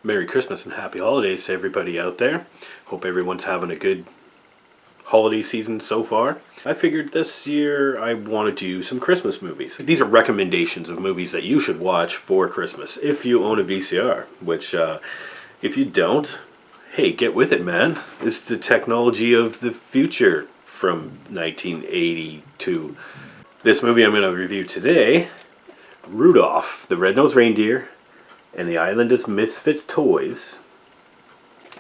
Merry Christmas and Happy Holidays to everybody out there. Hope everyone's having a good holiday season so far. I figured this year I want to do some Christmas movies. These are recommendations of movies that you should watch for Christmas if you own a VCR, which if you don't, hey, get with it, man. It's the technology of the future from 1982. This movie I'm going to review today, Rudolph, the Red-Nosed Reindeer, and the Island of Misfit Toys,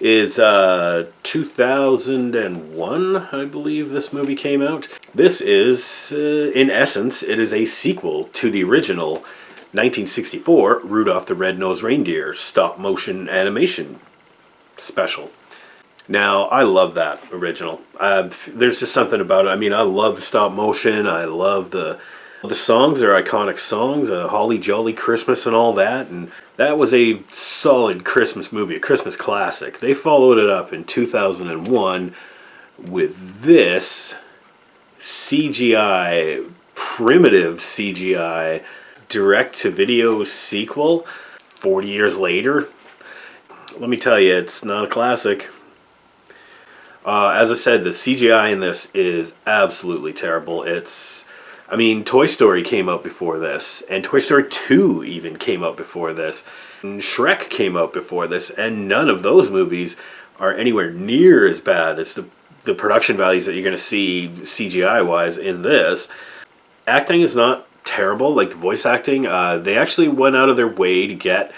is 2001, I believe this movie came out. This is, in essence, it is a sequel to the original 1964 Rudolph the Red-Nosed Reindeer stop-motion animation special. Now, I love that original. There's just something about it. I mean, I love the stop-motion. I love the songs. They're iconic songs, Holly Jolly Christmas and all that, and that was a solid Christmas movie, a Christmas classic. They followed it up in 2001 with this CGI, primitive CGI, direct-to-video sequel 40 years later. Let me tell you, it's not a classic. As I said, the CGI in this is absolutely terrible. Toy Story came out before this, and Toy Story 2 even came out before this, and Shrek came out before this, and none of those movies are anywhere near as bad as the production values that you're going to see CGI-wise in this. Acting is not terrible, like the voice acting. They actually went out of their way to get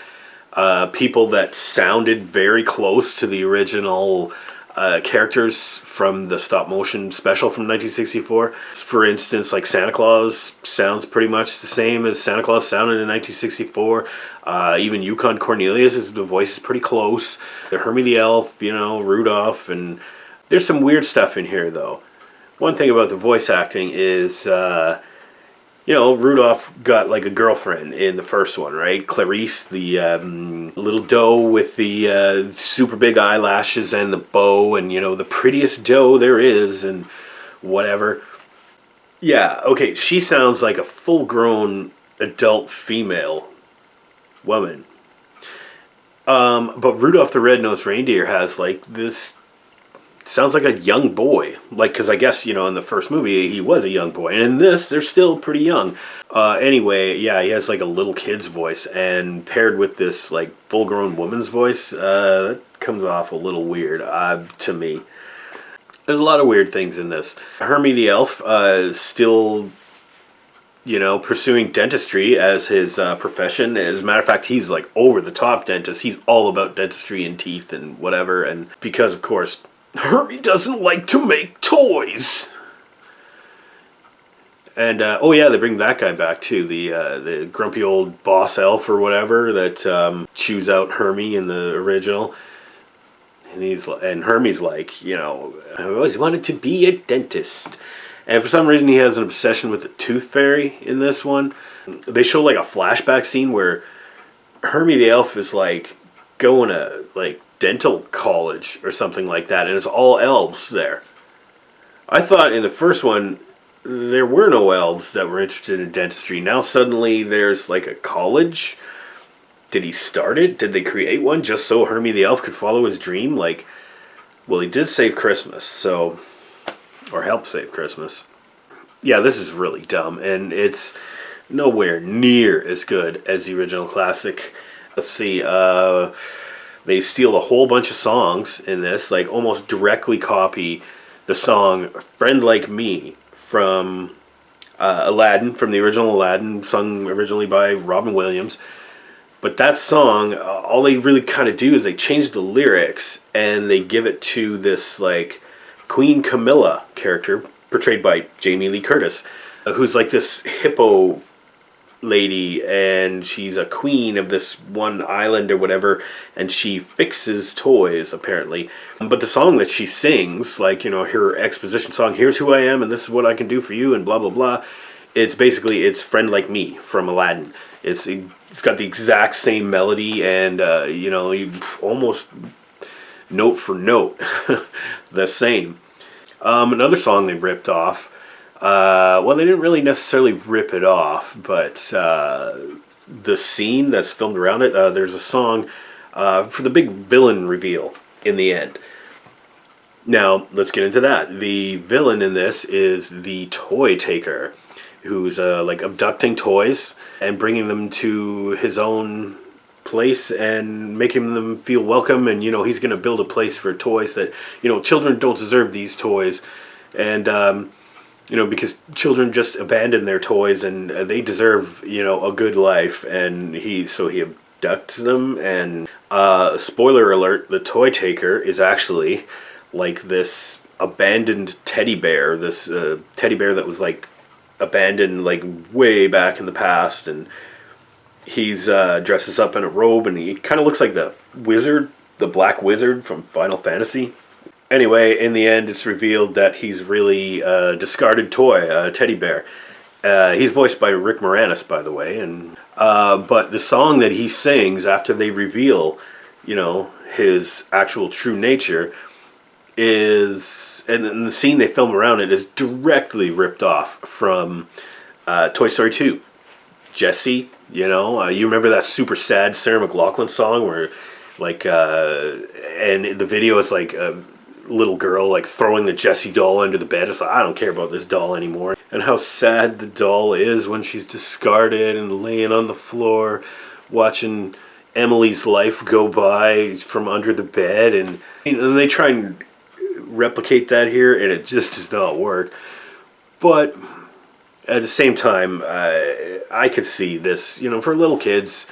people that sounded very close to the original characters from the stop-motion special from 1964. For instance, like Santa Claus sounds pretty much the same as Santa Claus sounded in 1964. Even Yukon Cornelius, the voice is pretty close. Hermie the Elf, Rudolph, and there's some weird stuff in here, though. One thing about the voice acting is, Rudolph got like a girlfriend in the first one, right? Clarice, the little doe with the super big eyelashes and the bow, and the prettiest doe there is, and whatever. Yeah, okay, she sounds like a full-grown adult female woman. But Rudolph the Red-Nosed Reindeer has like this. Sounds like a young boy. Because I guess, in the first movie, he was a young boy. And in this, they're still pretty young. Anyway, yeah, he has like a little kid's voice. And paired with this, like, full-grown woman's voice, that comes off a little weird to me. There's a lot of weird things in this. Hermie the Elf is still, pursuing dentistry as his profession. As a matter of fact, he's like over-the-top dentist. He's all about dentistry and teeth and whatever. And because, of course, Hermie doesn't like to make toys. And, they bring that guy back, too. The grumpy old boss elf or whatever that chews out Hermie in the original. And Hermie's like, I always wanted to be a dentist. And for some reason he has an obsession with the tooth fairy in this one. They show, like, a flashback scene where Hermie the elf is, like, going to, like, dental college or something like that, and it's all elves there. I thought in the first one there were no elves that were interested in dentistry. Now suddenly there's like a college. Did he start it? Did they create one just so Hermie the elf could follow his dream? He did save Christmas, or help save Christmas. Yeah, this is really dumb, and it's nowhere near as good as the original classic. Let's see, they steal a whole bunch of songs in this, like almost directly copy the song Friend Like Me from Aladdin, from the original Aladdin, sung originally by Robin Williams. But that song, all they really kind of do is they change the lyrics and they give it to this like Queen Camilla character, portrayed by Jamie Lee Curtis, who's like this hippo lady, and she's a queen of this one island or whatever, and she fixes toys apparently. But the song that she sings, like, her exposition song, here's who I am and this is what I can do for you and blah blah blah, it's Friend Like Me from Aladdin. It's got the exact same melody, and you almost note for note the same. Another song they ripped off, they didn't really necessarily rip it off, but the scene that's filmed around it, there's a song for the big villain reveal in the end. Now, let's get into that. The villain in this is the toy taker, who's like abducting toys and bringing them to his own place and making them feel welcome. And, he's going to build a place for toys that, children don't deserve these toys. And, because children just abandon their toys and they deserve, a good life. And he abducts them. And spoiler alert, the toy taker is actually like this abandoned teddy bear, this teddy bear that was like abandoned like way back in the past, and he's dresses up in a robe and he kind of looks like the wizard, the black wizard from Final Fantasy. Anyway, in the end, it's revealed that he's really a discarded toy, a teddy bear. He's voiced by Rick Moranis, by the way, and but the song that he sings after they reveal, his actual true nature is, and the scene they film around it is directly ripped off from Toy Story 2. Jessie, you remember that super sad Sarah McLachlan song where, like, and the video is like a little girl like throwing the Jessie doll under the bed. It's like, I don't care about this doll anymore. And how sad the doll is when she's discarded and laying on the floor, watching Emily's life go by from under the bed, and they try and replicate that here, and it just does not work. But at the same time, I could see this, for little kids,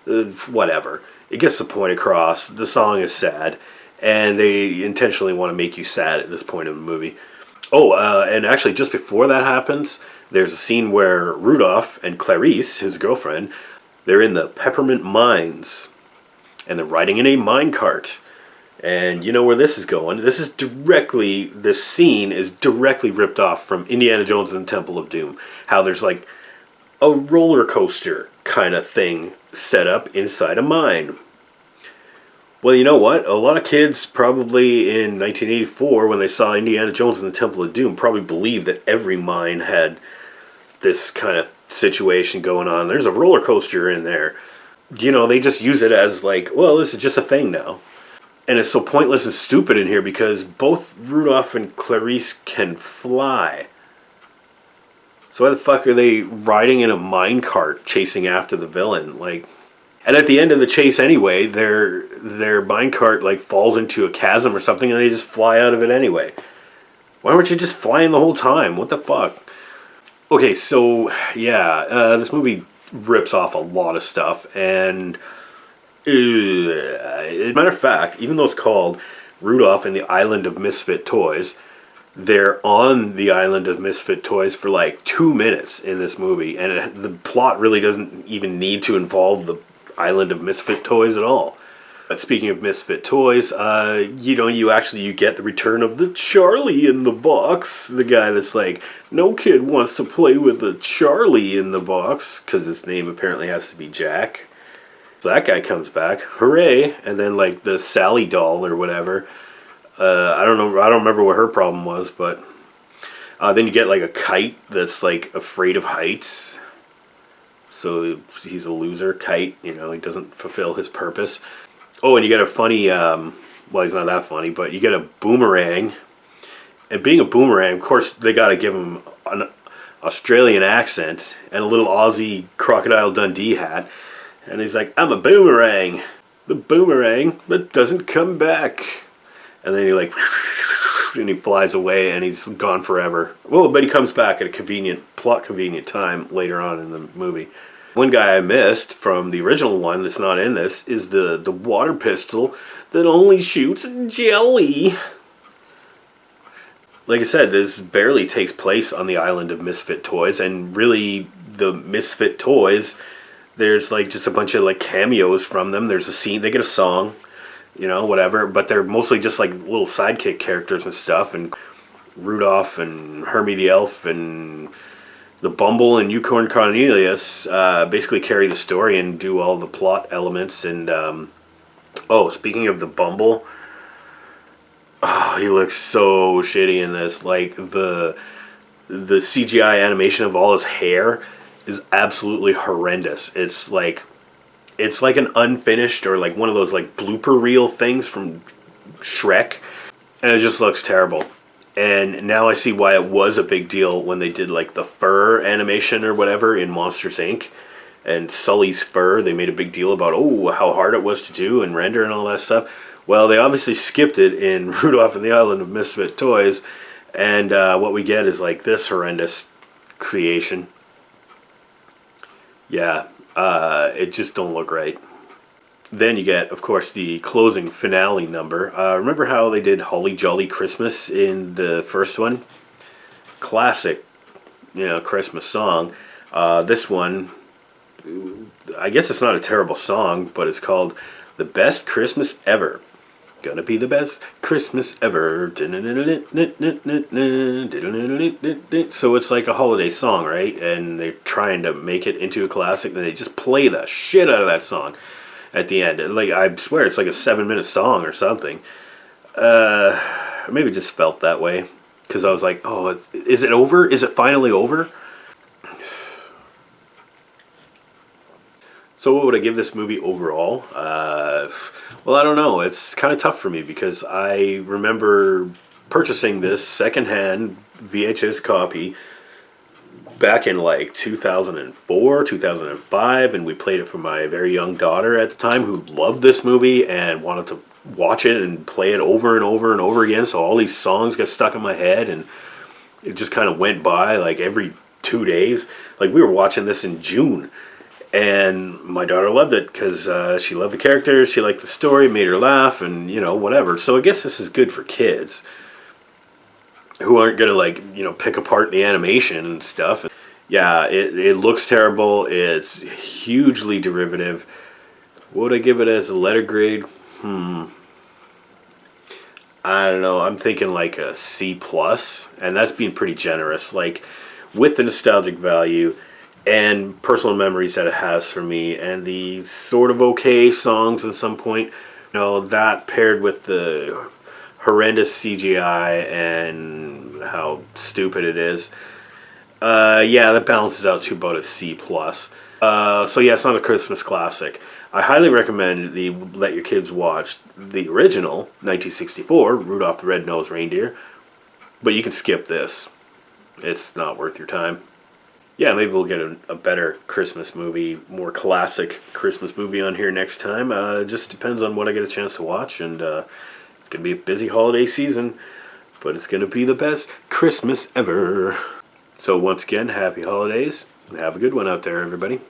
whatever. It gets the point across. The song is sad, and they intentionally want to make you sad at this point in the movie. Oh, and actually, just before that happens, there's a scene where Rudolph and Clarice, his girlfriend, they're in the Peppermint Mines, and they're riding in a minecart. And you know where this is going. This scene is directly ripped off from Indiana Jones and the Temple of Doom. How there's like a roller coaster kind of thing set up inside a mine. Well, you know what? A lot of kids probably in 1984, when they saw Indiana Jones and the Temple of Doom, probably believed that every mine had this kind of situation going on. There's a roller coaster in there. They just use it as like, well, this is just a thing now. And it's so pointless and stupid in here because both Rudolph and Clarice can fly. So why the fuck are they riding in a minecart chasing after the villain? Like, and at the end of the chase anyway, their minecart like falls into a chasm or something, and they just fly out of it anyway. Why weren't you just flying the whole time? What the fuck? Okay, so yeah, this movie rips off a lot of stuff, and as a matter of fact, even though it's called Rudolph and the Island of Misfit Toys, they're on the Island of Misfit Toys for like 2 minutes in this movie, and the plot really doesn't even need to involve the Island of Misfit Toys at all. But speaking of Misfit Toys, you get the return of the Charlie in the box. The guy that's like, no kid wants to play with a Charlie in the box, because his name apparently has to be Jack. So that guy comes back, hooray! And then like the Sally doll or whatever. I don't know. I don't remember what her problem was, but then you get like a kite that's like afraid of heights. So he's a loser kite. He doesn't fulfill his purpose. Oh, and you get a funny. Well, he's not that funny, but you get a boomerang. And being a boomerang, of course, they got to give him an Australian accent and a little Aussie Crocodile Dundee hat. And he's like, I'm a boomerang. The boomerang that doesn't come back. And then he flies away and he's gone forever. Well, but he comes back at a plot convenient time later on in the movie. One guy I missed from the original one that's not in this is the water pistol that only shoots jelly. Like I said, this barely takes place on the Island of Misfit Toys, and really the Misfit Toys, there's like just a bunch of like cameos from them. There's a scene, they get a song, whatever, but they're mostly just like little sidekick characters and stuff, and Rudolph and Hermie the Elf and the Bumble and Unicorn Cornelius basically carry the story and do all the plot elements. And speaking of the Bumble, he looks so shitty in this. Like the CGI animation of all his hair is absolutely horrendous. It's like It's like an unfinished or like one of those like blooper reel things from Shrek, and it just looks terrible. And now I see why it was a big deal when they did like the fur animation or whatever in Monsters Inc. And Sully's fur. They made a big deal about how hard it was to do and render and all that stuff. Well, they obviously skipped it in Rudolph and the Island of Misfit Toys, and what we get is like this horrendous creation. Yeah, it just don't look right. Then you get, of course, the closing finale number. Remember how they did Holly Jolly Christmas in the first one? Classic, Christmas song. This one, I guess it's not a terrible song, but it's called The Best Christmas Ever. Gonna be the best Christmas ever. So it's like a holiday song, right? And they're trying to make it into a classic, and they just play the shit out of that song at the end. Like, I swear it's like a 7-minute song or something. Maybe it just felt that way, because I was like, oh, is it over? Is it finally over? So what would I give this movie overall? Well, I don't know. It's kind of tough for me because I remember purchasing this secondhand VHS copy back in like 2004, 2005, and we played it for my very young daughter at the time who loved this movie and wanted to watch it and play it over and over and over again. So all these songs got stuck in my head, and it just kind of went by like every 2 days. Like, we were watching this in June. And my daughter loved it because she loved the characters, she liked the story, made her laugh, and, whatever. So I guess this is good for kids who aren't going to, pick apart the animation and stuff. Yeah, it looks terrible. It's hugely derivative. What would I give it as a letter grade? I don't know. I'm thinking like a C+, and that's being pretty generous. Like, with the nostalgic value and personal memories that it has for me, and the sort of okay songs at some point, that paired with the horrendous CGI and how stupid it is, that balances out to about a C+. So yeah, it's not a Christmas classic. I highly recommend let your kids watch the original 1964 Rudolph the Red-Nosed Reindeer, but you can skip this. It's not worth your time. Yeah, maybe we'll get a better Christmas movie, more classic Christmas movie on here next time. Just depends on what I get a chance to watch, and it's going to be a busy holiday season, but it's going to be the best Christmas ever. So once again, happy holidays, and have a good one out there, everybody.